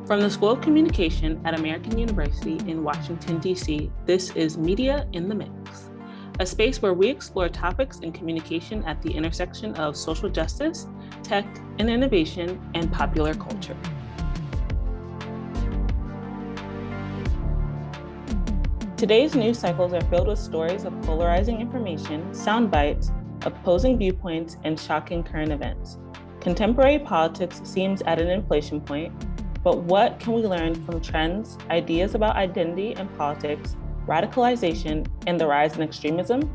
From the School of Communication at American University in Washington, D.C., this is Media in the Mix, a space where we explore topics in communication at the intersection of social justice, tech and innovation, and popular culture. Today's news cycles are filled with stories of polarizing information, soundbites, opposing viewpoints, and shocking current events. Contemporary politics seems at an inflection point, but what can we learn from trends, ideas about identity and politics, radicalization, and the rise in extremism?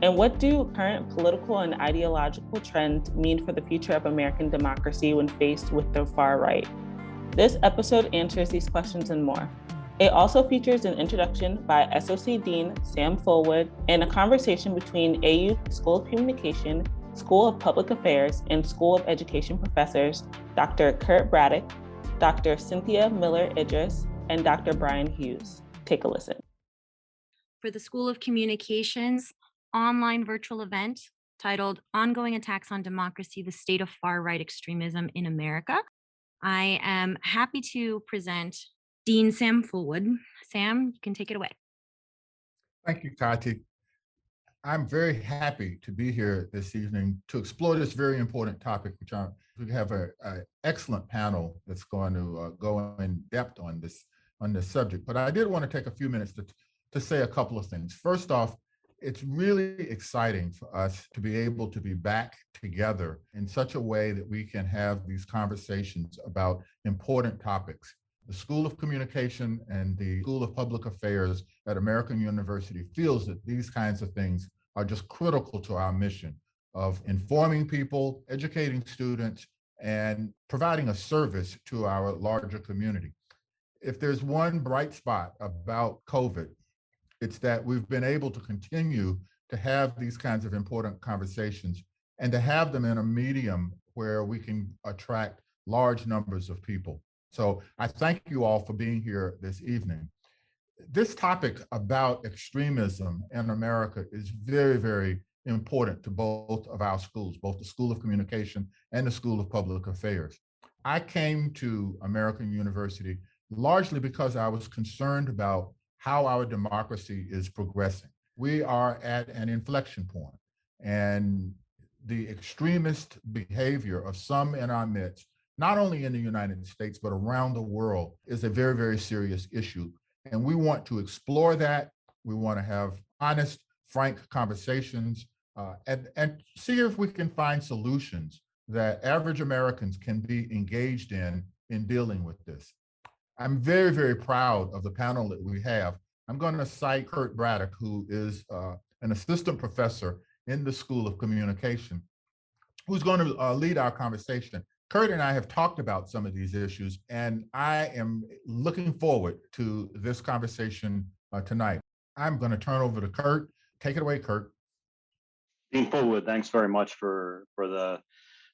And what do current political and ideological trends mean for the future of American democracy when faced with the far right? This episode answers these questions and more. It also features an introduction by SOC Dean Sam Fullwood and a conversation between AU School of Communication, School of Public Affairs, and School of Education professors Dr. Kurt Braddock, Dr. Cynthia Miller-Idriss, and Dr. Brian Hughes. Take a listen. For the School of Communications online virtual event titled Ongoing Attacks on Democracy, the State of Far-Right Extremism in America, I am happy to present Dean Sam Fullwood. Sam, you can take it away. Thank you, Kati. I'm very happy to be here this evening to explore this very important topic, we have an excellent panel that's going to go in depth on this subject. But I did want to take a few minutes to say a couple of things. First off, it's really exciting for us to be able to be back together in such a way that we can have these conversations about important topics. The School of Communication and the School of Public Affairs at American University feels that these kinds of things are just critical to our mission of informing people, educating students, and providing a service to our larger community. If there's one bright spot about COVID, it's that we've been able to continue to have these kinds of important conversations and to have them in a medium where we can attract large numbers of people. So I thank you all for being here this evening. This topic about extremism in America is very, very important to both of our schools, both the School of Communication and the School of Public Affairs. I came to American University largely because I was concerned about how our democracy is progressing. We are at an inflection point, and the extremist behavior of some in our midst, not only in the United States, but around the world, is a very, very serious issue. And we want to explore that. We want to have honest, frank conversations and see if we can find solutions that average Americans can be engaged in dealing with this. I'm very, very proud of the panel that we have. I'm going to cite Kurt Braddock, who is an assistant professor in the School of Communication, who's going to lead our conversation. Kurt and I have talked about some of these issues, and I am looking forward to this conversation tonight. I'm going to turn over to Kurt. Take it away, Kurt. Dean Fullwood, thanks very much for the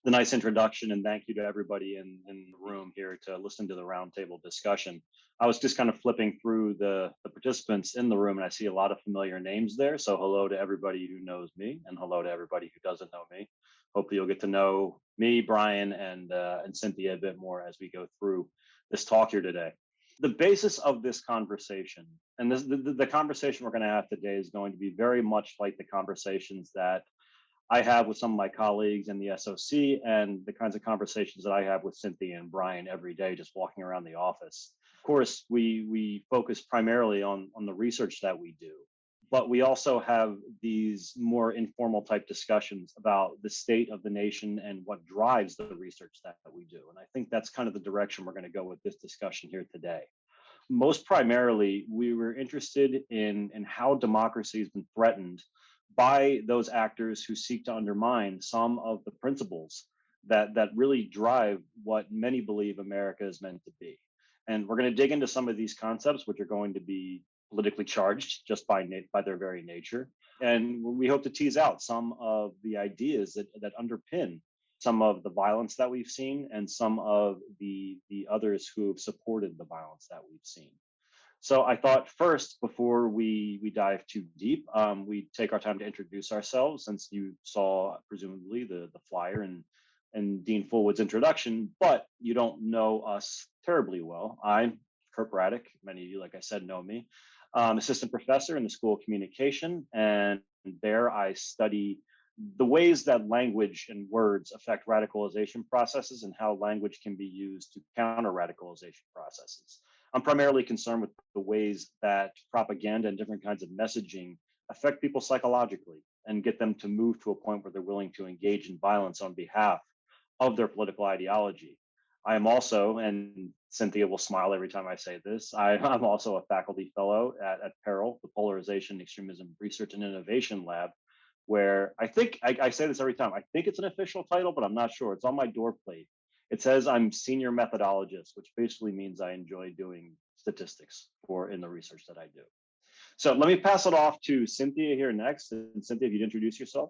nice introduction, and thank you to everybody in the room here to listen to the roundtable discussion. I was just kind of flipping through the participants in the room, and I see a lot of familiar names there. So hello to everybody who knows me, and hello to everybody who doesn't know me. Hopefully you'll get to know me, Brian, and Cynthia a bit more as we go through this talk here today. The basis of this conversation, and the conversation we're going to have today is going to be very much like the conversations that I have with some of my colleagues in the SOC and the kinds of conversations that I have with Cynthia and Brian every day, just walking around the office. Of course, we focus primarily on the research that we do, but we also have these more informal type discussions about the state of the nation and what drives the research that we do. And I think that's kind of the direction we're going to go with this discussion here today. Most primarily, we were interested in how democracy has been threatened by those actors who seek to undermine some of the principles that really drive what many believe America is meant to be. And we're going to dig into some of these concepts, which are going to be politically charged just by their very nature. And we hope to tease out some of the ideas that underpin some of the violence that we've seen and some of the others who have supported the violence that we've seen. So I thought first, before we dive too deep, we take our time to introduce ourselves, since you saw presumably the flyer and Dean Fullwood's introduction, but you don't know us terribly well. I'm Kurt Braddock. Many of you, like I said, know me. Assistant professor in the School of Communication, and there I study the ways that language and words affect radicalization processes and how language can be used to counter radicalization processes. I'm primarily concerned with the ways that propaganda and different kinds of messaging affect people psychologically and get them to move to a point where they're willing to engage in violence on behalf of their political ideology. I am also, and Cynthia will smile every time I say this, I'm also a faculty fellow at Peril, the Polarization, Extremism Research and Innovation Lab, where I say this every time, I think it's an official title, but I'm not sure. It's on my door plate. It says I'm senior methodologist, which basically means I enjoy doing statistics in the research that I do. So let me pass it off to Cynthia here next. And Cynthia, if you'd introduce yourself.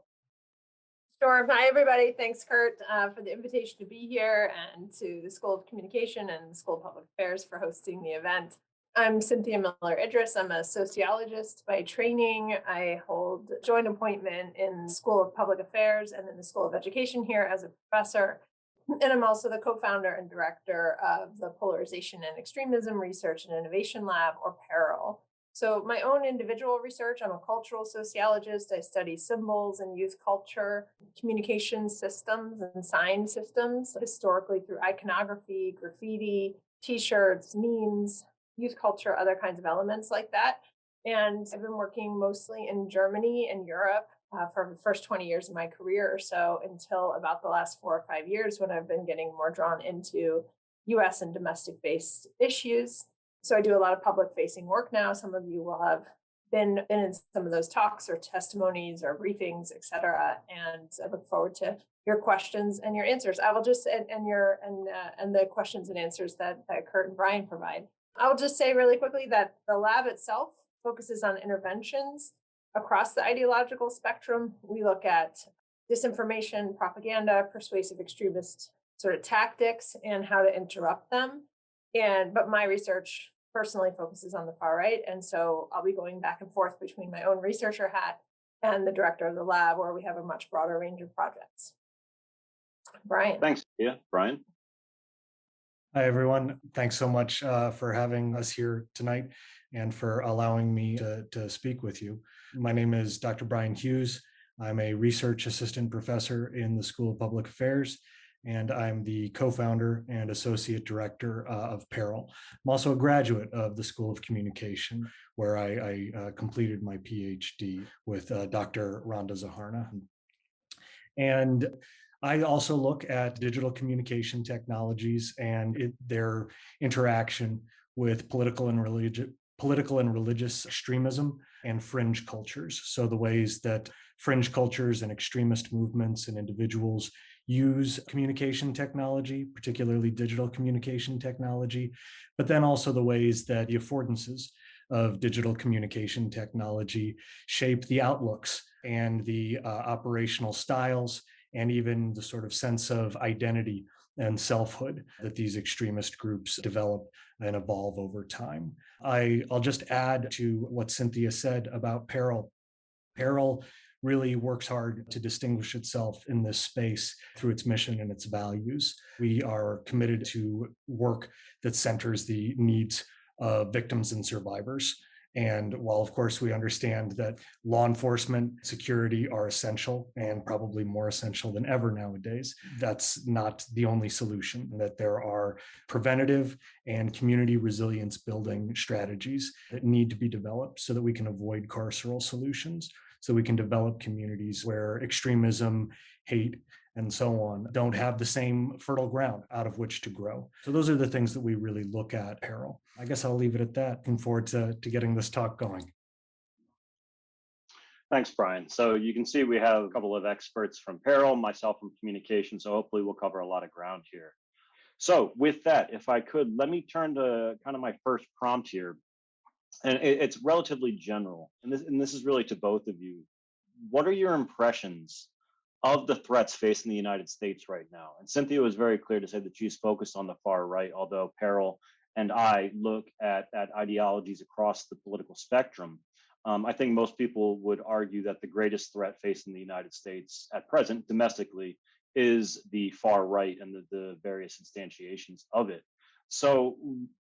Sure. Hi, everybody. Thanks, Kurt, for the invitation to be here, and to the School of Communication and the School of Public Affairs for hosting the event. I'm Cynthia Miller-Idriss. I'm a sociologist by training. I hold joint appointment in the School of Public Affairs and in the School of Education here as a professor. And I'm also the co-founder and director of the Polarization and Extremism Research and Innovation Lab, or Peril. So my own individual research, I'm a cultural sociologist. I study symbols and youth culture, communication systems and sign systems, historically through iconography, graffiti, tshirts, memes, youth culture, other kinds of elements like that. And I've been working mostly in Germany and Europe for the first 20 years of my career or so, until about the last 4 or 5 years, when I've been getting more drawn into US and domestic based issues. So I do a lot of public facing work now. Some of you will have been in some of those talks or testimonies or briefings, et cetera. And I look forward to your questions and your answers. I will just, and the questions and answers that Kurt and Brian provide. I'll just say really quickly that the lab itself focuses on interventions across the ideological spectrum. We look at disinformation, propaganda, persuasive extremist sort of tactics, and how to interrupt them. But my research personally focuses on the far right. And so I'll be going back and forth between my own researcher hat and the director of the lab, where we have a much broader range of projects. Brian. Thanks. Yeah, Brian. Hi, everyone. Thanks so much for having us here tonight and for allowing me to speak with you. My name is Dr. Brian Hughes. I'm a research assistant professor in the School of Public Affairs, and I'm the co-founder and associate director of Peril. I'm also a graduate of the School of Communication, where I completed my PhD with Dr. Rhonda Zaharna. And I also look at digital communication technologies and their interaction with political and religious extremism and fringe cultures. So the ways that fringe cultures and extremist movements and individuals use communication technology, particularly digital communication technology, but then also the ways that the affordances of digital communication technology shape the outlooks and the operational styles, and even the sort of sense of identity and selfhood that these extremist groups develop and evolve over time. I'll just add to what Cynthia said about Peril. Peril really works hard to distinguish itself in this space through its mission and its values. We are committed to work that centers the needs of victims and survivors. And while, of course, we understand that law enforcement, security are essential, and probably more essential than ever nowadays, that's not the only solution, that there are preventative and community resilience building strategies that need to be developed so that we can avoid carceral solutions, so we can develop communities where extremism, hate, and so on don't have the same fertile ground out of which to grow. So those are the things that we really look at, Peril. I guess I'll leave it at that. Looking forward to getting this talk going. Thanks, Brian. So you can see we have a couple of experts from Peril, myself from communication, so hopefully we'll cover a lot of ground here. So with that, if I could, let me turn to kind of my first prompt here. And it's relatively general, and this is really to both of you. What are your impressions of the threats facing the United States right now? And Cynthia was very clear to say that she's focused on the far right, although Peril and I look at ideologies across the political spectrum. I think most people would argue that the greatest threat facing the United States at present, domestically, is the far right and the various instantiations of it. So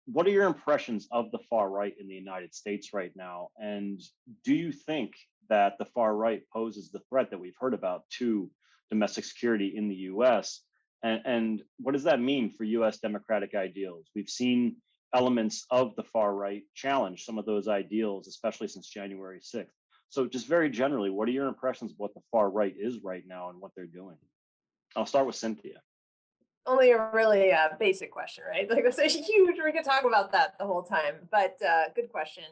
what are your impressions of the far right in the United States right now? And do you think that the far right poses the threat that we've heard about to domestic security in the US? And what does that mean for US democratic ideals? We've seen elements of the far right challenge some of those ideals, especially since January 6th. So just very generally, what are your impressions of what the far right is right now and what they're doing? I'll start with Cynthia. Only a really basic question, right? Like that's a huge, we could talk about that the whole time, but good question.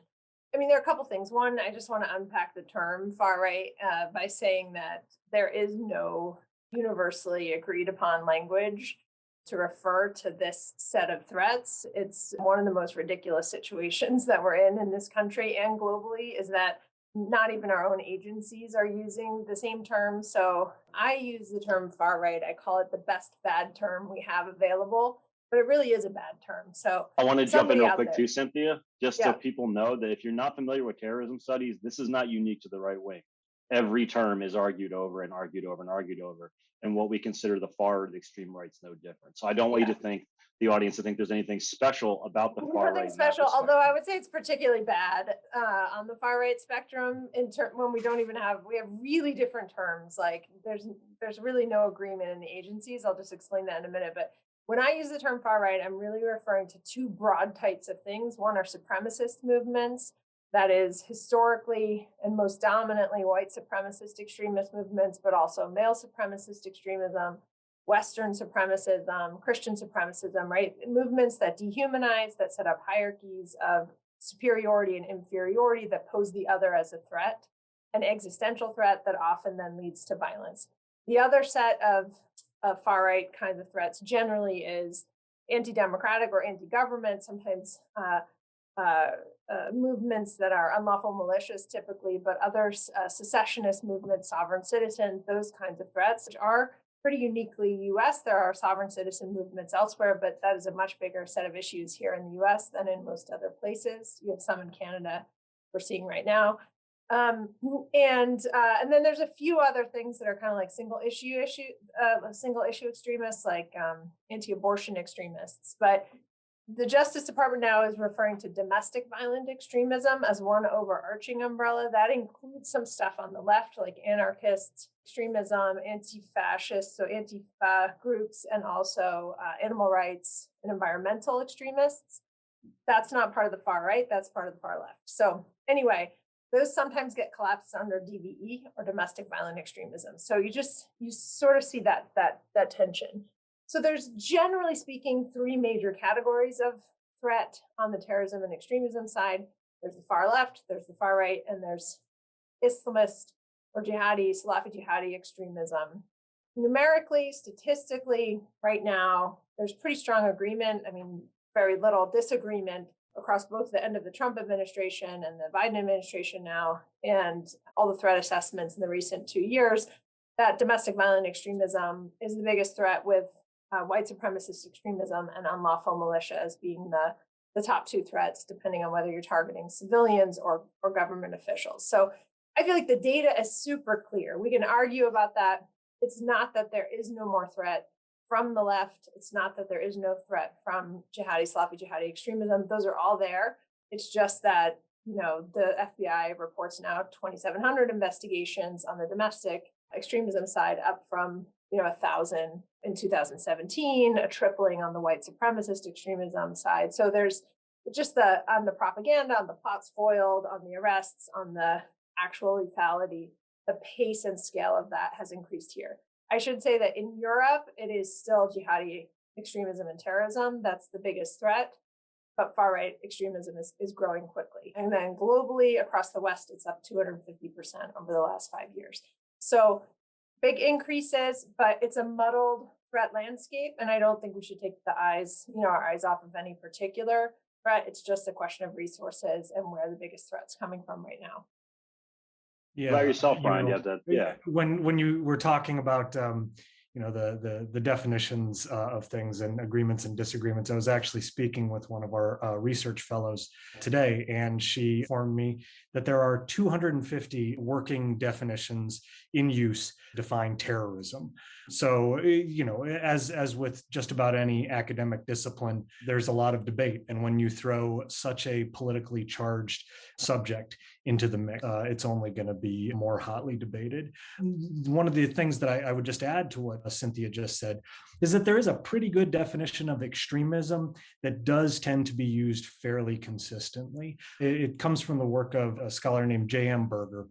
I mean, there are a couple things. One, I just want to unpack the term far right by saying that there is no universally agreed upon language to refer to this set of threats. It's one of the most ridiculous situations that we're in this country and globally, is that not even our own agencies are using the same term. So I use the term far right. I call it the best bad term we have available, but it really is a bad term. So I want to jump in real quick there too, Cynthia, just so people know that if you're not familiar with terrorism studies, this is not unique to the right wing. Every term is argued over and argued over and argued over. And what we consider the far or the extreme right is no different. So I don't want you to think, the audience, to think there's anything special about the far right. Nothing special, although I would say it's particularly bad on the far right spectrum when we don't even have, we have really different terms. Like there's really no agreement in the agencies. I'll just explain that in a minute. But when I use the term far right, I'm really referring to two broad types of things. One are supremacist movements, that is historically and most dominantly white supremacist extremist movements, but also male supremacist extremism, Western supremacism, Christian supremacism, right? Movements that dehumanize, that set up hierarchies of superiority and inferiority, that pose the other as a threat, an existential threat that often then leads to violence. The other set of far right kinds of threats generally is anti-democratic or anti-government, sometimes movements that are unlawful militias typically, but others, secessionist movements, sovereign citizen, those kinds of threats, which are pretty uniquely US. There are sovereign citizen movements elsewhere, but that is a much bigger set of issues here in the US than in most other places. You have some in Canada we're seeing right now. And then there's a few other things that are kind of like single issue extremists, like anti-abortion extremists. But the Justice Department now is referring to domestic violent extremism as one overarching umbrella. That includes some stuff on the left, like anarchist extremism, anti-fascist, so Antifa groups, and also animal rights and environmental extremists. That's not part of the far right, that's part of the far left. So anyway, those sometimes get collapsed under DVE, or domestic violent extremism. So you sort of see that tension. So there's, generally speaking, three major categories of threat on the terrorism and extremism side. There's the far left, there's the far right, and there's Islamist or jihadi, Salafi jihadi extremism. Numerically, statistically, right now, there's pretty strong agreement. I mean, very little disagreement across both the end of the Trump administration and the Biden administration now, and all the threat assessments in the recent 2 years, that domestic violent extremism is the biggest threat, with white supremacist extremism and unlawful militia as being the top two threats, depending on whether you're targeting civilians or government officials. So I feel like the data is super clear. We can argue about that. It's not that there is no more threat from the left. It's not that there is no threat from jihadi, Salafi jihadi extremism. Those are all there. It's just that, the FBI reports now 2,700 investigations on the domestic extremism side, up from 1,000 in 2017, a tripling on the white supremacist extremism side. So there's just on the propaganda, on the plots foiled, on the arrests, on the actual lethality, the pace and scale of that has increased here. I should say that in Europe, it is still jihadi extremism and terrorism. That's the biggest threat, but far right extremism is growing quickly. And then globally across the West, it's up 250% over the last 5 years. So big increases, but it's a muddled threat landscape. And I don't think we should take our eyes off of any particular threat. It's just a question of resources and where the biggest threat's coming from right now. Yeah. About yourself, Brian. When you were talking about the definitions of things and agreements and disagreements, I was actually speaking with one of our research fellows today, and she informed me that there are 250 working definitions in use to define terrorism. So, as with just about any academic discipline, there's a lot of debate. And when you throw such a politically charged subject into the mix, it's only going to be more hotly debated. One of the things that I would just add to what Cynthia just said is that there is a pretty good definition of extremism that does tend to be used fairly consistently. It comes from the work of a scholar named J.M. Berger.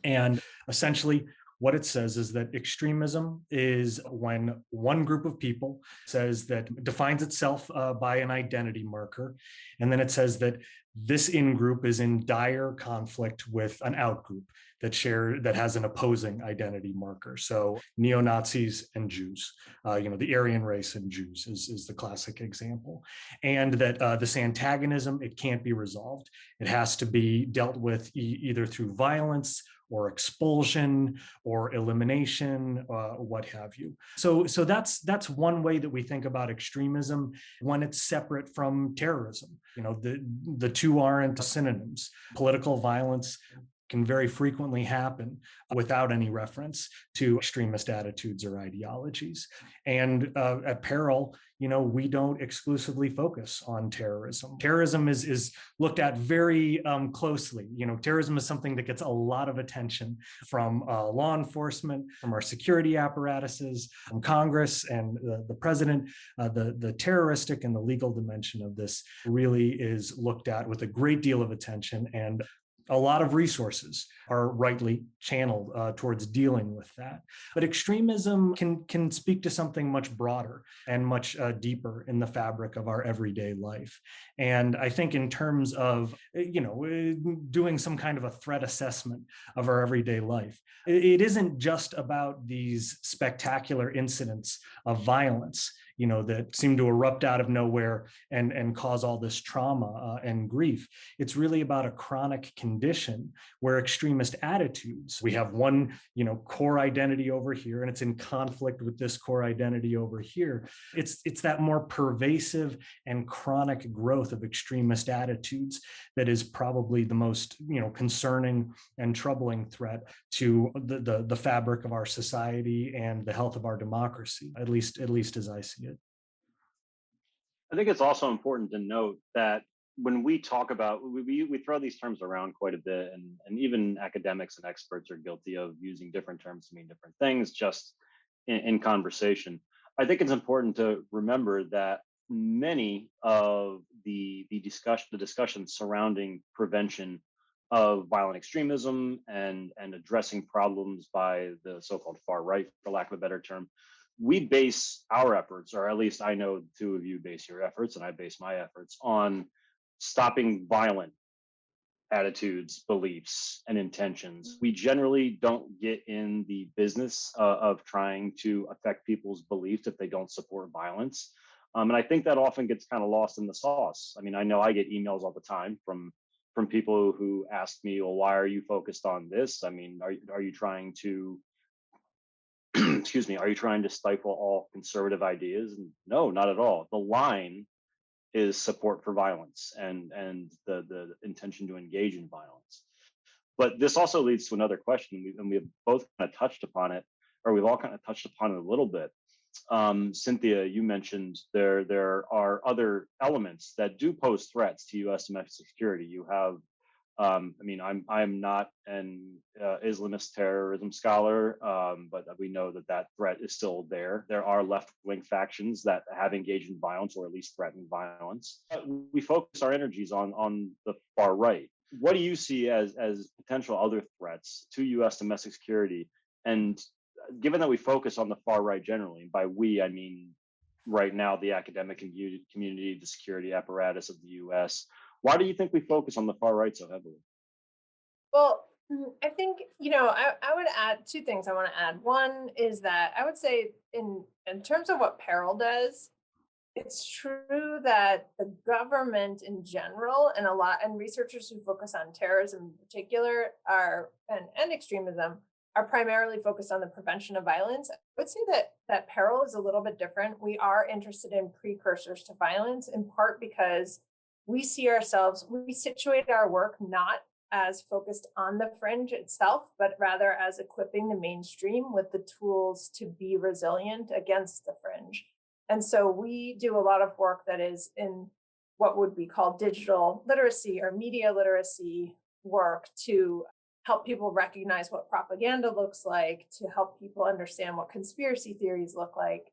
And essentially, what it says is that extremism is when one group of people says that defines itself by an identity marker, and then it says that this in-group is in dire conflict with an out-group that has an opposing identity marker. So neo-Nazis and Jews, the Aryan race and Jews is the classic example. And that this antagonism, it can't be resolved. It has to be dealt with either through violence or expulsion or elimination, what have you. So that's one way that we think about extremism when it's separate from terrorism. The two aren't synonyms. Political violence can very frequently happen without any reference to extremist attitudes or ideologies. And at Peril, we don't exclusively focus on terrorism. Terrorism is looked at very closely. Terrorism is something that gets a lot of attention from law enforcement, from our security apparatuses, from Congress and the president. The terroristic and the legal dimension of this really is looked at with a great deal of attention, and a lot of resources are rightly channeled towards dealing with that. But extremism can speak to something much broader and much deeper in the fabric of our everyday life. And I think in terms of, doing some kind of a threat assessment of our everyday life, it isn't just about these spectacular incidents of violence that seem to erupt out of nowhere and cause all this trauma and grief. It's really about a chronic condition where extremist attitudes, we have one, core identity over here, and it's in conflict with this core identity over here. It's that more pervasive and chronic growth of extremist attitudes that is probably the most, concerning and troubling threat to the fabric of our society and the health of our democracy, at least as I see it. I think it's also important to note that when we talk about, we throw these terms around quite a bit, and even academics and experts are guilty of using different terms to mean different things just in conversation. I think it's important to remember that many of the discussions surrounding prevention of violent extremism and addressing problems by the so-called far right, for lack of a better term, we base our efforts, or at least I know the two of you base your efforts, and I base my efforts on stopping violent attitudes, beliefs, and intentions. We generally don't get in the business of trying to affect people's beliefs if they don't support violence. And I think that often gets kind of lost in the sauce. I mean, I know I get emails all the time from people who ask me, well, why are you focused on this? I mean, are you trying to excuse me, are you trying to stifle all conservative ideas? And no, not at all. The line is support for violence and the intention to engage in violence. But this also leads to another question, and we have both kind of touched upon it, or we've all kind of touched upon it a little bit. Cynthia, you mentioned there are other elements that do pose threats to U.S. domestic security. You have I'm not an Islamist terrorism scholar, but we know that threat is still there. There are left-wing factions that have engaged in violence, or at least threatened violence. We focus our energies on the far right. What do you see as potential other threats to U.S. domestic security? And given that we focus on the far right generally, and by we I mean right now the academic community, the security apparatus of the U.S., why do you think we focus on the far right so heavily? Well, I think, I would add two things I want to add. One is that I would say in terms of what Peril does, it's true that the government in general and researchers who focus on terrorism in particular and extremism are primarily focused on the prevention of violence. I would say that Peril is a little bit different. We are interested in precursors to violence, in part because we situate our work not as focused on the fringe itself, but rather as equipping the mainstream with the tools to be resilient against the fringe. And so we do a lot of work that is in what would be called digital literacy or media literacy work to help people recognize what propaganda looks like, to help people understand what conspiracy theories look like,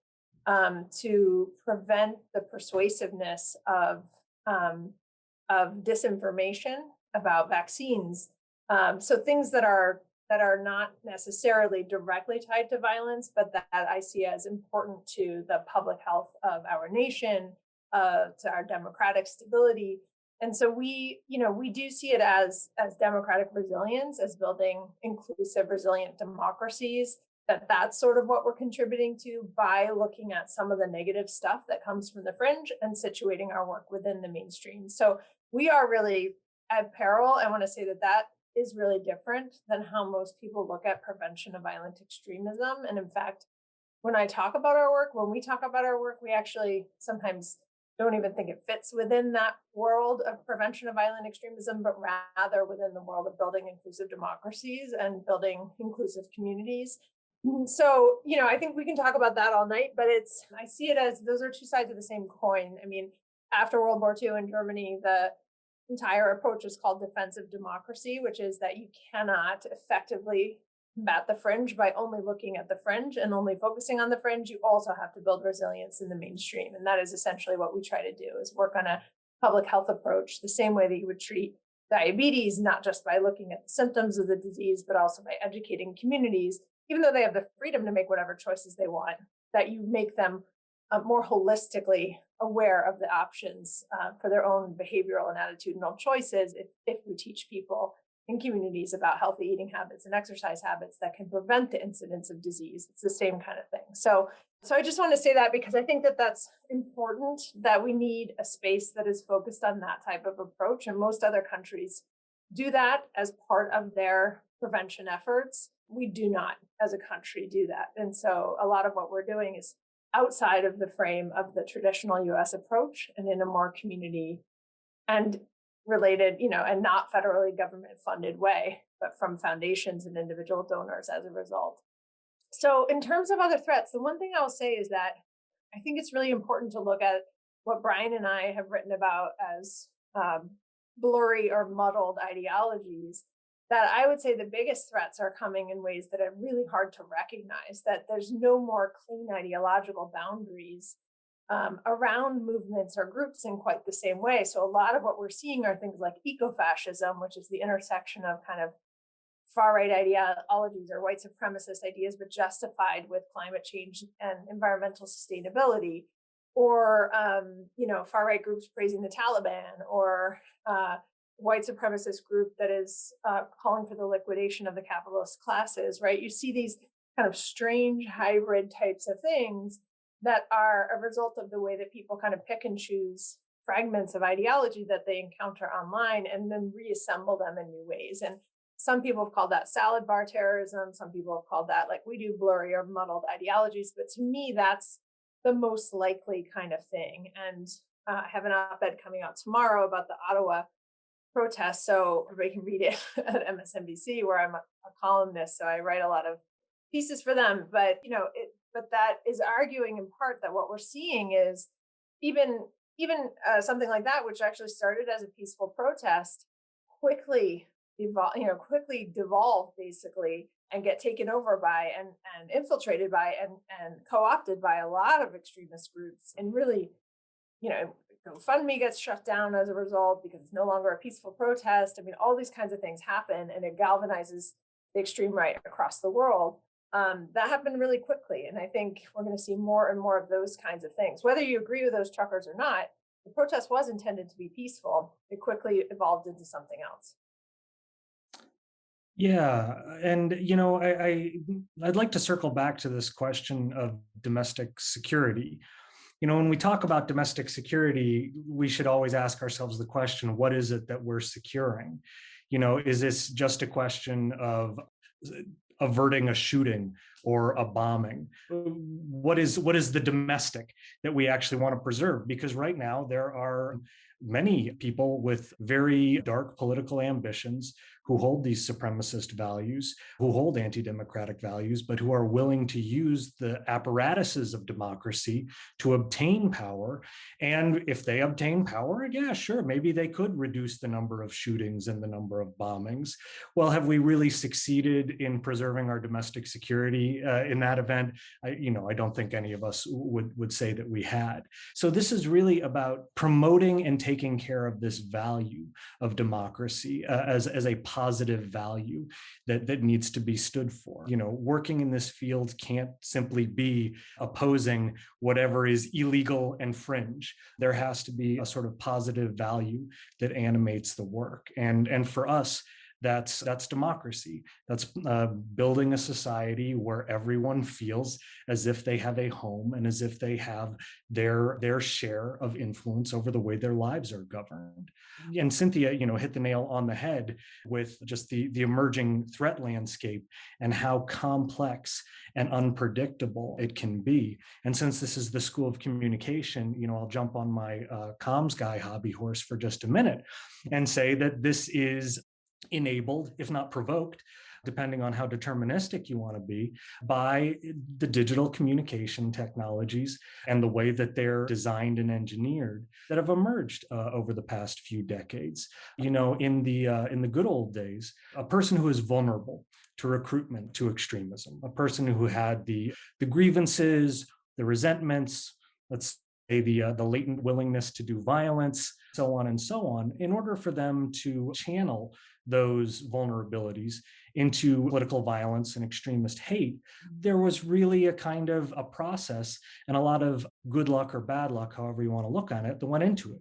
to prevent the persuasiveness of disinformation about vaccines. So things that are not necessarily directly tied to violence, but that I see as important to the public health of our nation, to our democratic stability. And so we do see it as democratic resilience, as building inclusive, resilient democracies, that's sort of what we're contributing to by looking at some of the negative stuff that comes from the fringe and situating our work within the mainstream. So we are really at Peril. I want to say that is really different than how most people look at prevention of violent extremism. And in fact, when we talk about our work, we actually sometimes don't even think it fits within that world of prevention of violent extremism, but rather within the world of building inclusive democracies and building inclusive communities. So, I think we can talk about that all night, but I see it as those are two sides of the same coin. I mean, after World War II in Germany, the entire approach is called defensive democracy, which is that you cannot effectively combat the fringe by only looking at the fringe and only focusing on the fringe. You also have to build resilience in the mainstream. And that is essentially what we try to do, is work on a public health approach the same way that you would treat diabetes, not just by looking at the symptoms of the disease, but also by educating communities, even though they have the freedom to make whatever choices they want, that you make them more holistically aware of the options for their own behavioral and attitudinal choices if we teach people in communities about healthy eating habits and exercise habits that can prevent the incidence of disease. It's the same kind of thing. So I just want to say that because I think that that's important, that we need a space that is focused on that type of approach. And most other countries do that as part of their prevention efforts. We do not, as a country, do that. And so a lot of what we're doing is outside of the frame of the traditional US approach and in a more community and related, and not federally government funded way, but from foundations and individual donors as a result. So in terms of other threats, the one thing I'll say is that I think it's really important to look at what Brian and I have written about as blurry or muddled ideologies, that I would say the biggest threats are coming in ways that are really hard to recognize, that there's no more clean ideological boundaries around movements or groups in quite the same way. So a lot of what we're seeing are things like ecofascism, which is the intersection of kind of far-right ideologies or white supremacist ideas, but justified with climate change and environmental sustainability, or far-right groups praising the Taliban, or white supremacist group that is calling for the liquidation of the capitalist classes, right? You see these kind of strange hybrid types of things that are a result of the way that people kind of pick and choose fragments of ideology that they encounter online and then reassemble them in new ways. And some people have called that salad bar terrorism. Some people have called that, like we do, blurry or muddled ideologies. But to me, that's the most likely kind of thing. And I have an op-ed coming out tomorrow about the Ottawa protests, so everybody can read it at MSNBC, where I'm a columnist, so I write a lot of pieces for them. But but that is arguing in part that what we're seeing is even something like that, which actually started as a peaceful protest, quickly devolve basically and get taken over by and infiltrated by and co-opted by a lot of extremist groups. And really, GoFundMe gets shut down as a result because it's no longer a peaceful protest. I mean, all these kinds of things happen, and it galvanizes the extreme right across the world. That happened really quickly. And I think we're going to see more and more of those kinds of things. Whether you agree with those truckers or not, the protest was intended to be peaceful. It quickly evolved into something else. Yeah, and I'd like to circle back to this question of domestic security. When we talk about domestic security, we should always ask ourselves the question, what is it that we're securing? Is this just a question of averting a shooting, or a bombing? What is the domestic that we actually want to preserve? Because right now there are many people with very dark political ambitions who hold these supremacist values, who hold anti-democratic values, but who are willing to use the apparatuses of democracy to obtain power. And if they obtain power, yeah, sure, maybe they could reduce the number of shootings and the number of bombings. Well, have we really succeeded in preserving our domestic security in that event? I don't think any of us would say that we had. So this is really about promoting and taking care of this value of democracy as a positive value that needs to be stood for. Working in this field can't simply be opposing whatever is illegal and fringe. There has to be a sort of positive value that animates the work. And for us, that's democracy. That's building a society where everyone feels as if they have a home and as if they have their share of influence over the way their lives are governed. And Cynthia, hit the nail on the head with just the emerging threat landscape and how complex and unpredictable it can be. And since this is the School of Communication, I'll jump on my comms guy hobby horse for just a minute and say that this is enabled, if not provoked, depending on how deterministic you want to be, by the digital communication technologies and the way that they're designed and engineered that have emerged over the past few decades. In the good old days, a person who is vulnerable to recruitment, to extremism, a person who had the grievances, the resentments, let's say the latent willingness to do violence, so on and so on, in order for them to channel those vulnerabilities into political violence and extremist hate, there was really a kind of a process and a lot of good luck or bad luck, however you want to look on it, that went into it.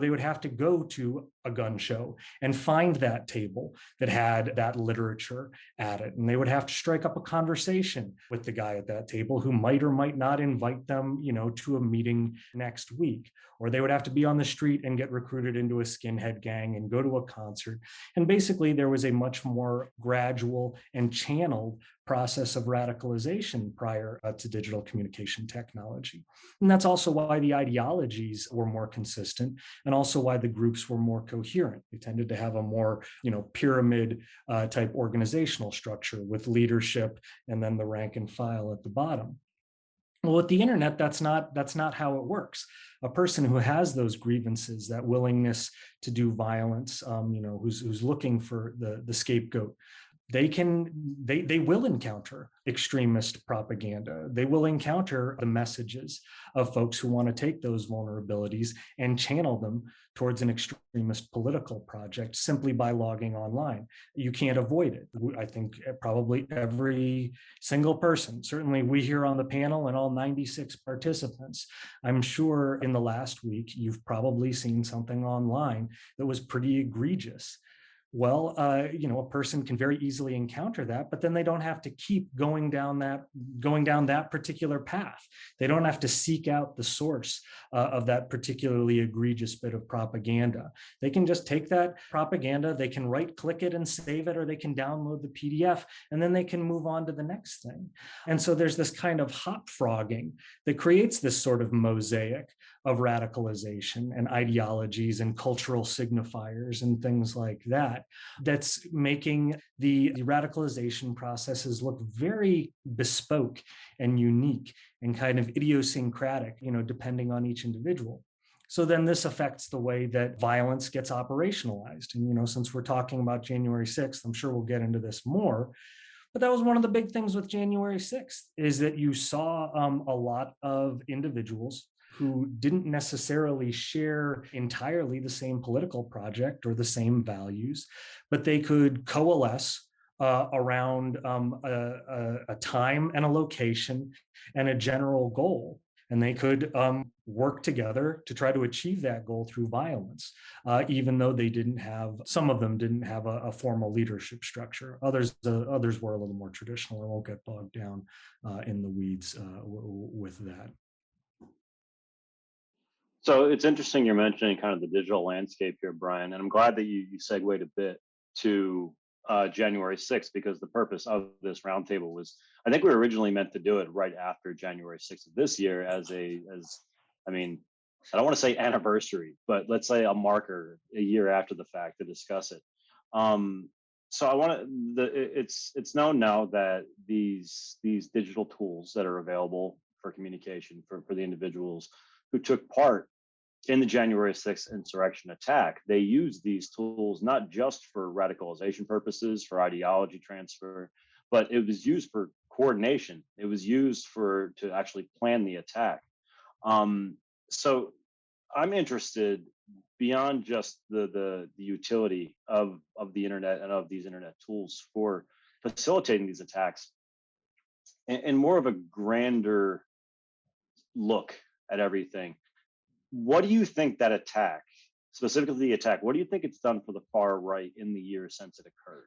They would have to go to a gun show and find that table that had that literature at it. And they would have to strike up a conversation with the guy at that table who might or might not invite them, to a meeting next week. Or they would have to be on the street and get recruited into a skinhead gang and go to a concert. And basically, there was a much more gradual and channeled process of radicalization prior to digital communication technology. And that's also why the ideologies were more consistent and also why the groups were more coherent. They tended to have a more, pyramid type organizational structure with leadership and then the rank and file at the bottom. Well, with the internet, that's not how it works. A person who has those grievances, that willingness to do violence, who's looking for the scapegoat, they will encounter extremist propaganda. They will encounter the messages of folks who want to take those vulnerabilities and channel them towards an extremist political project simply by logging online. You can't avoid it. I think probably every single person, certainly we here on the panel and all 96 participants, I'm sure in the last week, you've probably seen something online that was pretty egregious. Well, a person can very easily encounter that, but then they don't have to keep going down that particular path. They don't have to seek out the source of that particularly egregious bit of propaganda. They can just take that propaganda, they can right-click it and save it, or they can download the PDF, and then they can move on to the next thing. And so there's this kind of hop-frogging that creates this sort of mosaic of radicalization and ideologies and cultural signifiers and things like that, that's making the radicalization processes look very bespoke and unique and kind of idiosyncratic, depending on each individual. So then this affects the way that violence gets operationalized. And, since we're talking about January 6th, I'm sure we'll get into this more. But that was one of the big things with January 6th, is that you saw a lot of individuals who didn't necessarily share entirely the same political project or the same values, but they could coalesce around a time and a location and a general goal. And they could work together to try to achieve that goal through violence, even though some of them didn't have a formal leadership structure. Others were a little more traditional. I won't get bogged down in the weeds with that. So it's interesting you're mentioning kind of the digital landscape here, Brian, and I'm glad that you segued a bit to January 6th, because the purpose of this roundtable was, I think we were originally meant to do it right after January 6th of this year I mean, I don't want to say anniversary, but let's say a marker a year after the fact to discuss it. So I want to, it's known now that these digital tools that are available for communication for the individuals who took part in the January 6th insurrection attack, they use these tools not just for radicalization purposes, for ideology transfer, but it was used for coordination. It was used to actually plan the attack. So I'm interested beyond just the utility of the internet and of these internet tools for facilitating these attacks, and more of a grander look at everything. What do you think that attack, specifically the attack, what do you think it's done for the far right in the years since it occurred?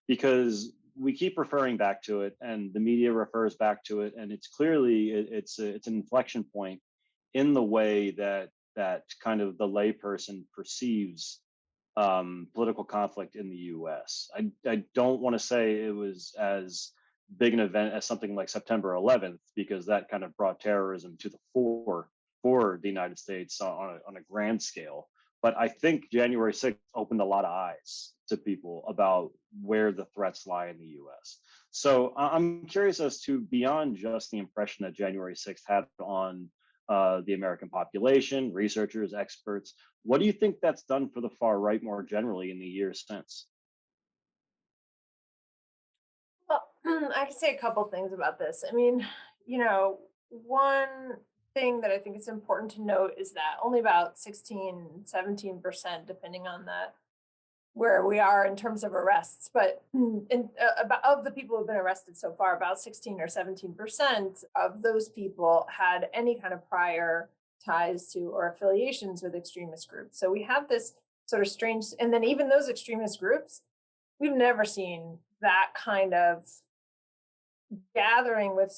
Because we keep referring back to it, and the media refers back to it, and it's clearly it's an inflection point in the way that kind of the layperson perceives political conflict in the U.S. I don't want to say it was as big an event as something like September 11th, because that kind of brought terrorism to the fore for the United States on a grand scale. But I think January 6th opened a lot of eyes to people about where the threats lie in the US. So I'm curious as to, beyond just the impression that January 6th had on the American population, researchers, experts, what do you think that's done for the far right more generally in the years since? Well, I can say a couple things about this. I mean, one thing that I think is important to note is that only about 16, 17%, depending on where we are in terms of arrests, but about of the people who've been arrested so far, about 16 or 17% of those people had any kind of prior ties to or affiliations with extremist groups. So we have this sort of strange, and then even those extremist groups, we've never seen that kind of gathering with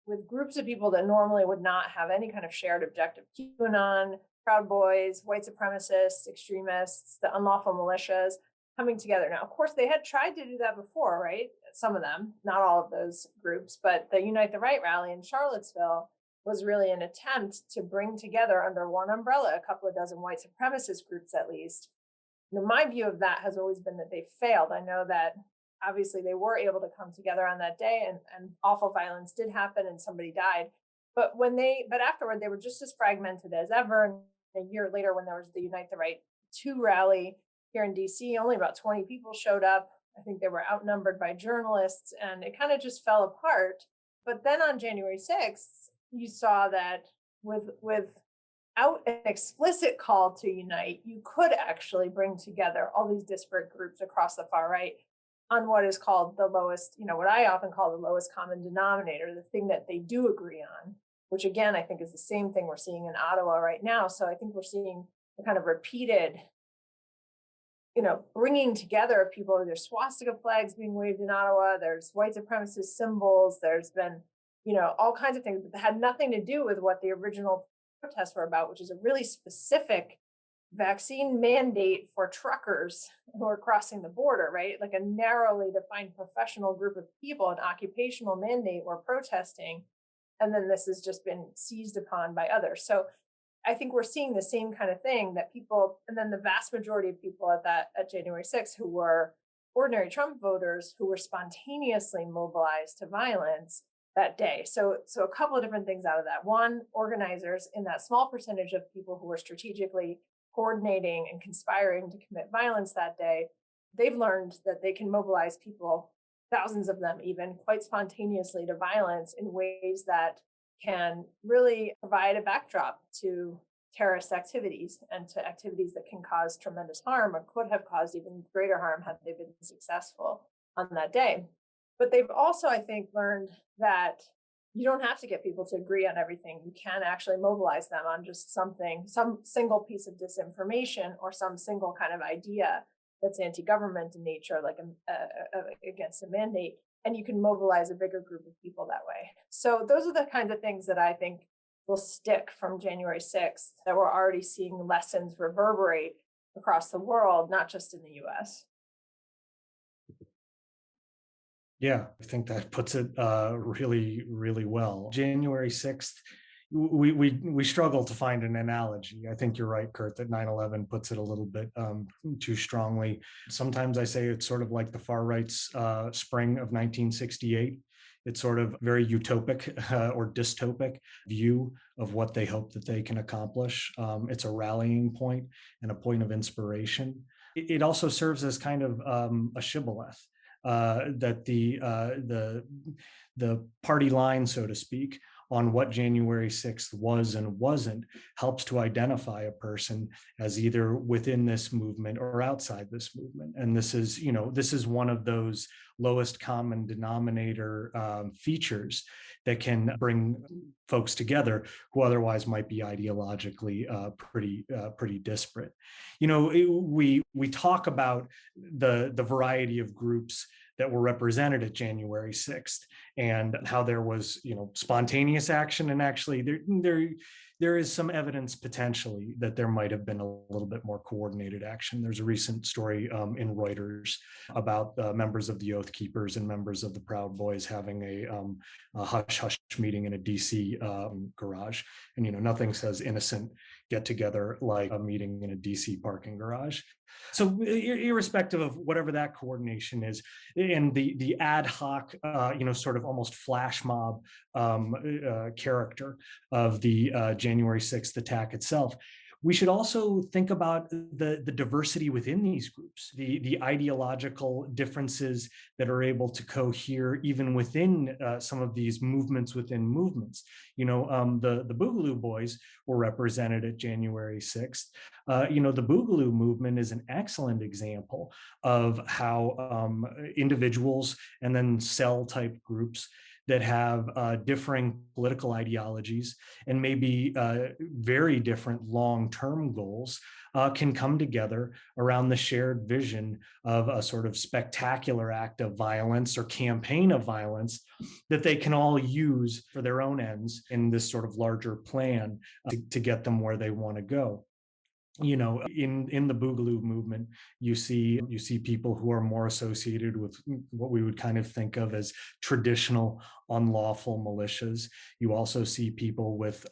with groups of people that normally would not have any kind of shared objective. QAnon, Proud Boys, white supremacists, extremists, the unlawful militias coming together. Now, of course, they had tried to do that before, right? Some of them, not all of those groups, but the Unite the Right rally in Charlottesville was really an attempt to bring together under one umbrella a couple of dozen white supremacist groups at least. My view of that has always been that they failed. I know that obviously they were able to come together on that day, and awful violence did happen and somebody died. But afterward, they were just as fragmented as ever. And a year later, when there was the Unite the Right 2 rally here in DC, only about 20 people showed up. I think they were outnumbered by journalists, and it kind of just fell apart. But then on January 6th, you saw that without an explicit call to unite, you could actually bring together all these disparate groups across the far right on what is called the lowest, what I often call the lowest common denominator, the thing that they do agree on, which again, I think is the same thing we're seeing in Ottawa right now. So I think we're seeing the kind of repeated, bringing together of people. There's swastika flags being waved in Ottawa. There's white supremacist symbols. There's been, all kinds of things that had nothing to do with what the original protests were about, which is a really specific vaccine mandate for truckers who are crossing the border, right? Like a narrowly defined professional group of people, an occupational mandate were protesting. And then this has just been seized upon by others. So I think we're seeing the same kind of thing that people, and then the vast majority of people at January 6th who were ordinary Trump voters who were spontaneously mobilized to violence that day. So a couple of different things out of that. One, organizers in that small percentage of people who were strategically coordinating and conspiring to commit violence that day, they've learned that they can mobilize people, thousands of them even, quite spontaneously to violence in ways that can really provide a backdrop to terrorist activities and to activities that can cause tremendous harm or could have caused even greater harm had they been successful on that day. But they've also, I think, learned that you don't have to get people to agree on everything. You can actually mobilize them on just some single piece of disinformation or some single kind of idea that's anti-government in nature, like against a mandate, and you can mobilize a bigger group of people that way. So those are the kinds of things that I think will stick from January 6th, that we're already seeing lessons reverberate across the world, not just in the US. Yeah, I think that puts it really, really well. January 6th, we struggle to find an analogy. I think you're right, Kurt, that 9/11 puts it a little bit too strongly. Sometimes I say it's sort of like the far right's spring of 1968. It's sort of very utopic or dystopic view of what they hope that they can accomplish. It's a rallying point and a point of inspiration. It also serves as kind of a shibboleth that the party line, so to speak, on what January 6th was and wasn't helps to identify a person as either within this movement or outside this movement. And this is one of those lowest common denominator features that can bring folks together who otherwise might be ideologically pretty disparate. We talk about the variety of groups that were represented at January 6th and how there was, spontaneous action. And actually there is some evidence potentially that there might have been a little bit more coordinated action. There's a recent story in Reuters about members of the Oath Keepers and members of the Proud Boys having a hush-hush meeting in a DC garage. And, nothing says innocent get together like a meeting in a DC parking garage. So irrespective of whatever that coordination is, and the ad hoc, sort of almost flash mob character of the January 6th attack itself, we should also think about the diversity within these groups, the ideological differences that are able to cohere even within some of these movements within movements. The Boogaloo Boys were represented at January 6th. The Boogaloo movement is an excellent example of how individuals and then cell type groups that have differing political ideologies and maybe very different long-term goals can come together around the shared vision of a sort of spectacular act of violence or campaign of violence that they can all use for their own ends in this sort of larger plan to get them where they want to go. In the Boogaloo movement, you see people who are more associated with what we would kind of think of as traditional unlawful militias. You also see people with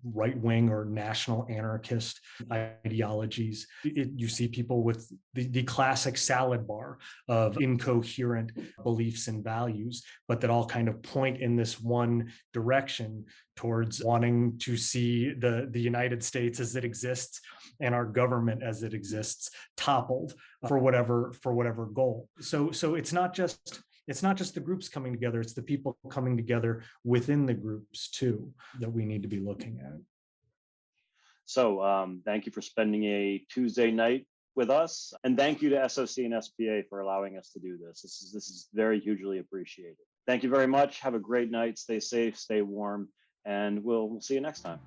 right-wing or national anarchist ideologies. You see people with the classic salad bar of incoherent beliefs and values, but that all kind of point in this one direction towards wanting to see the United States as it exists and our government as it exists toppled for whatever goal. So it's not just the groups coming together, it's the people coming together within the groups too that we need to be looking at. So thank you for spending a Tuesday night with us. And thank you to SOC and SPA for allowing us to do this. This is very hugely appreciated. Thank you very much. Have a great night. Stay safe, stay warm, and we'll see you next time.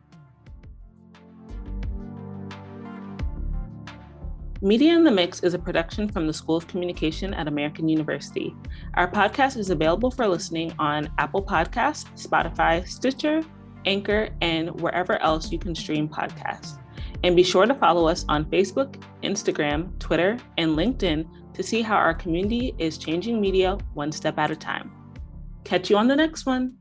Media in the Mix is a production from the School of Communication at American University. Our podcast is available for listening on Apple Podcasts, Spotify, Stitcher, Anchor, and wherever else you can stream podcasts. And be sure to follow us on Facebook, Instagram, Twitter, and LinkedIn to see how our community is changing media one step at a time. Catch you on the next one.